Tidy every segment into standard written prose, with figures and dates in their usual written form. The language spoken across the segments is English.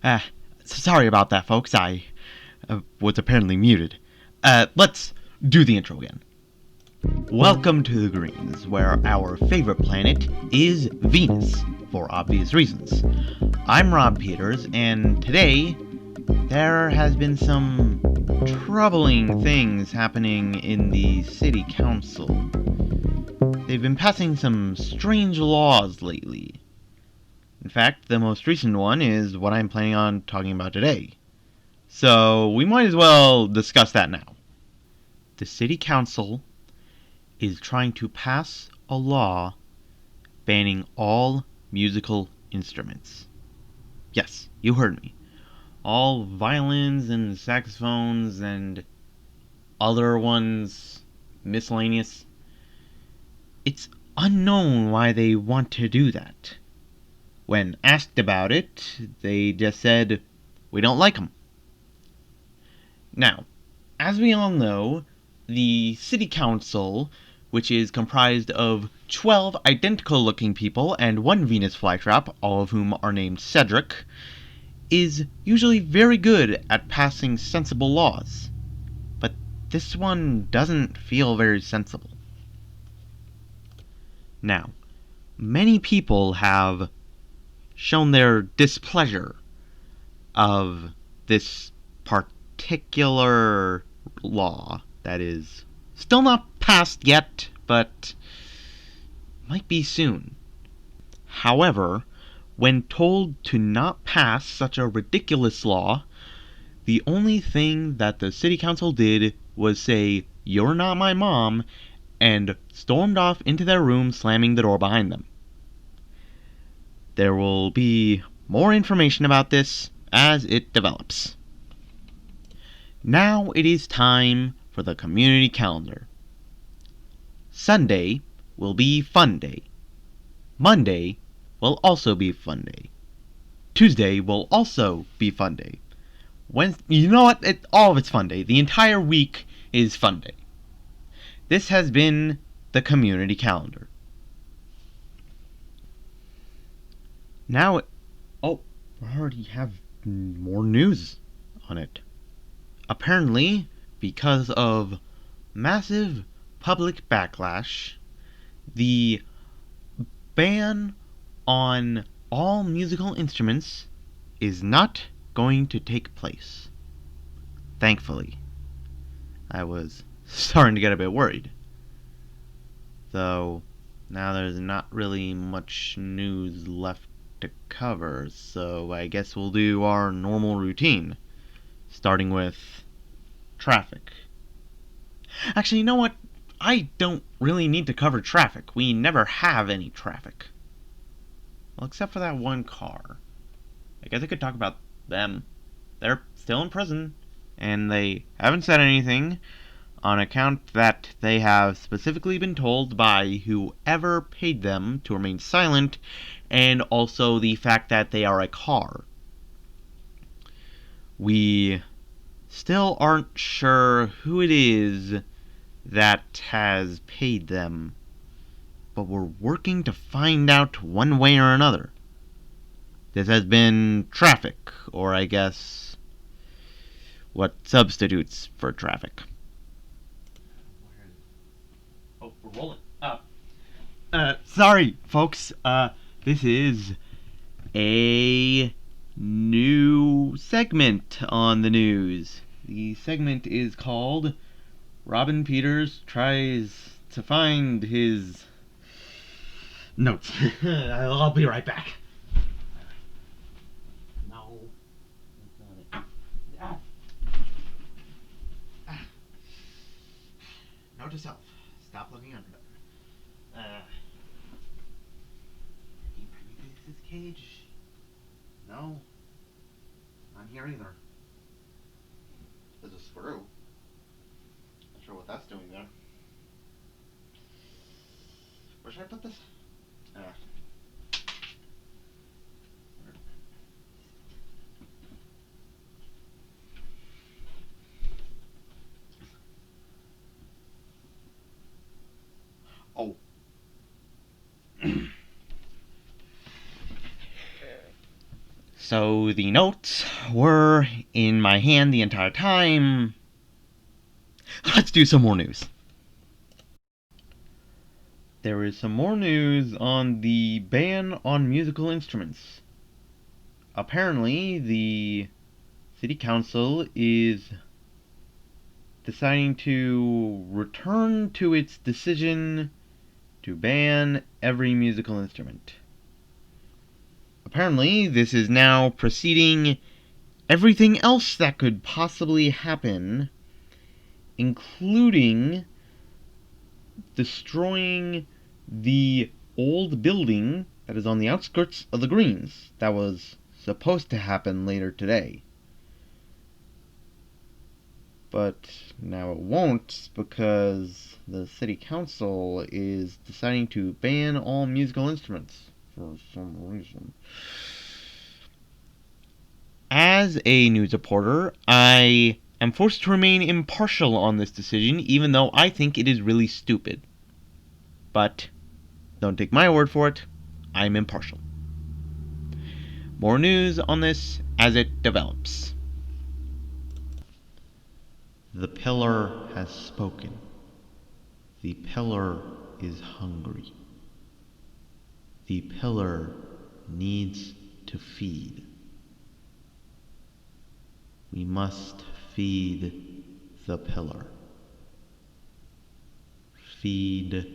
Ah, sorry about that, folks. I was apparently muted. Let's do the intro again. Welcome to the Greens, where our favorite planet is Venus, for obvious reasons. I'm Rob Peters, and today there has been some troubling things happening in the City Council. They've been passing some strange laws lately. In fact, the most recent one is what I'm planning on talking about today. So we might as well discuss that now. The City Council is trying to pass a law banning all musical instruments. Yes, you heard me. All violins and saxophones and other ones, miscellaneous. It's unknown why they want to do that. When asked about it, they just said, "We don't like them." Now, as we all know, the City Council, which is comprised of 12 identical-looking people and one Venus flytrap, all of whom are named Cedric, is usually very good at passing sensible laws. But this one doesn't feel very sensible. Now, many people have shown their displeasure of this particular law that is still not passed yet, but might be soon. However, when told to not pass such a ridiculous law, the only thing that the City Council did was say, "You're not my mom," and stormed off into their room, slamming the door behind them. There will be more information about this as it develops. Now it is time for the community calendar. Sunday will be fun day. Monday will also be fun day. Tuesday will also be fun day. You know what? All of it's fun day. The entire week is fun day. This has been the community calendar. Now, I already have more news on it. Apparently, because of massive public backlash, the ban on all musical instruments is not going to take place. Thankfully. I was starting to get a bit worried. Though, now there's not really much news left to cover, so I guess we'll do our normal routine. Starting with traffic. Actually, you know what? I don't really need to cover traffic. We never have any traffic. Well, except for that one car. I guess I could talk about them. They're still in prison, and they haven't said anything on account that they have specifically been told by whoever paid them to remain silent, and also the fact that they are a car. We still aren't sure who it is that has paid them, but we're working to find out one way or another. This has been traffic, or I guess what substitutes for traffic. Oh, we're rolling. Sorry, folks. This is a new segment on the news. The segment is called Robin Peters Tries to Find His Notes. I'll be right back. No, that's not it. Note to self: stop looking under there. This cage. No. Not here either. There's a screw. Where should I put this? Oh. So the notes were in my hand the entire time. Let's do some more news. There is some more news on the ban on musical instruments. Apparently, the City Council is deciding to return to its decision to ban every musical instrument. Apparently, this is now preceding everything else that could possibly happen, including destroying the old building that is on the outskirts of the Greens. That was supposed to happen later today. But now it won't, because the City Council is deciding to ban all musical instruments for some reason. As a news reporter, I am forced to remain impartial on this decision, even though I think it is really stupid. But don't take my word for it, I'm impartial. More news on this as it develops. The pillar has spoken. The pillar is hungry. The pillar needs to feed. We must feed the pillar. Feed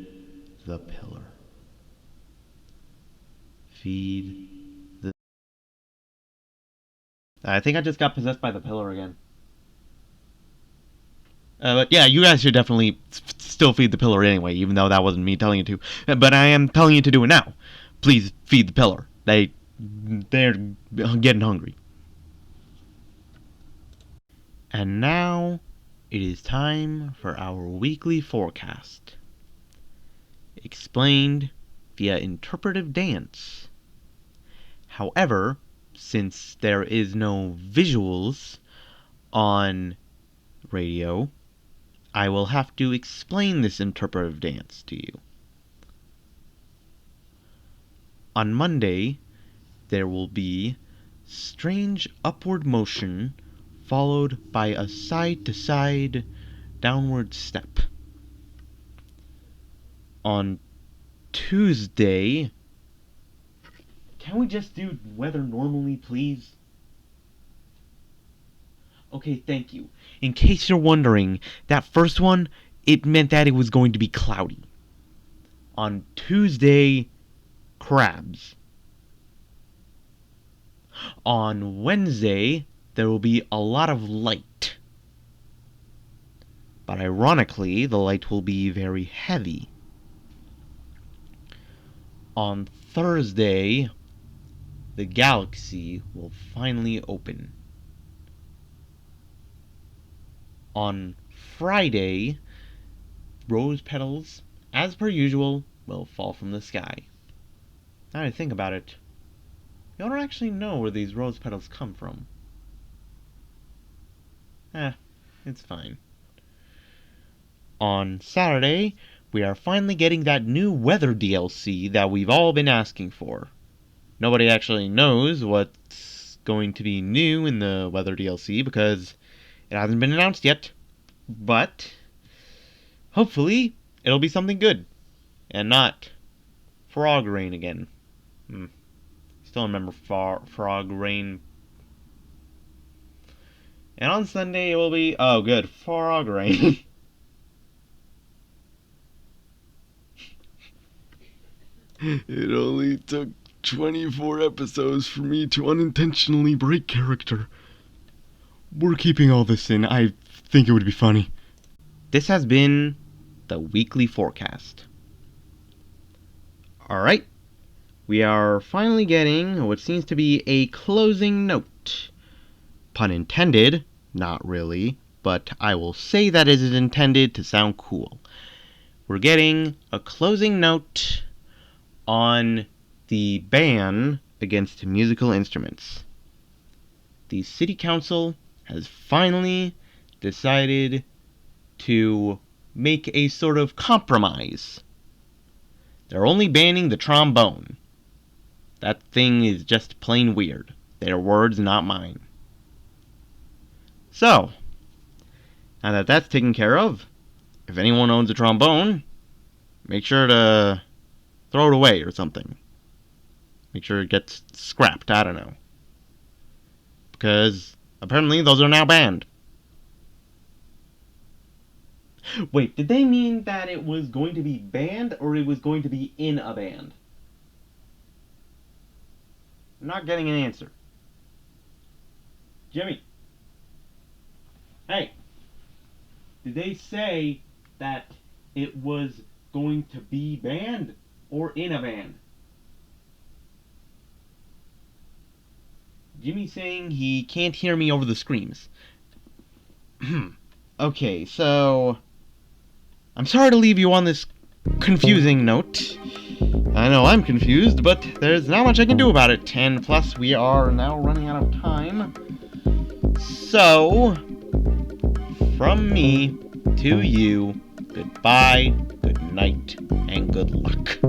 the pillar. Feed the... I think I just got possessed by the pillar again. But yeah, you guys should definitely still feed the pillar anyway, even though that wasn't me telling you to. But I am telling you to do it now. Please feed the pillar. They're getting hungry. And now it is time for our weekly forecast, explained via interpretive dance. However, since there is no visuals on radio, I will have to explain this interpretive dance to you. On Monday, there will be strange upward motion followed by a side-to-side downward step. On Tuesday... Can we just do weather normally, please? Okay, thank you. In case you're wondering, that first one, it meant that it was going to be cloudy. On Tuesday, crabs. On Wednesday, there will be a lot of light. But ironically, the light will be very heavy. On Thursday, the galaxy will finally open. On Friday, rose petals, as per usual, will fall from the sky. Now that I think about it, you don't actually know where these rose petals come from. It's fine. On Saturday, we are finally getting that new weather DLC that we've all been asking for. Nobody actually knows what's going to be new in the weather DLC because it hasn't been announced yet, but hopefully it'll be something good and not frog rain again. Still remember frog rain. And on Sunday it will be, oh good, frog rain. It only took 24 episodes for me to unintentionally break character. We're keeping all this in. I think it would be funny. This has been the weekly forecast. Alright, we are finally getting what seems to be a closing note. Pun intended, not really, but I will say that it is intended to sound cool. we're getting a closing note on the ban against musical instruments. The city council has finally decided to make a sort of compromise. They're only banning the trombone. That thing is just plain weird. Their words, not mine. So, now that that's taken care of, if anyone owns a trombone, make sure to throw it away or something. Make sure it gets scrapped, I don't know. Because apparently those are now banned. Wait, did they mean that it was going to be banned or it was going to be in a band? I'm not getting an answer. Jimmy. Hey. Did they say that it was going to be banned or in a band? Jimmy's saying he can't hear me over the screams. Okay, so I'm sorry to leave you on this confusing note. I know I'm confused, but there's not much I can do about it. And plus, we are now running out of time. So, from me to you, goodbye, good night, and good luck.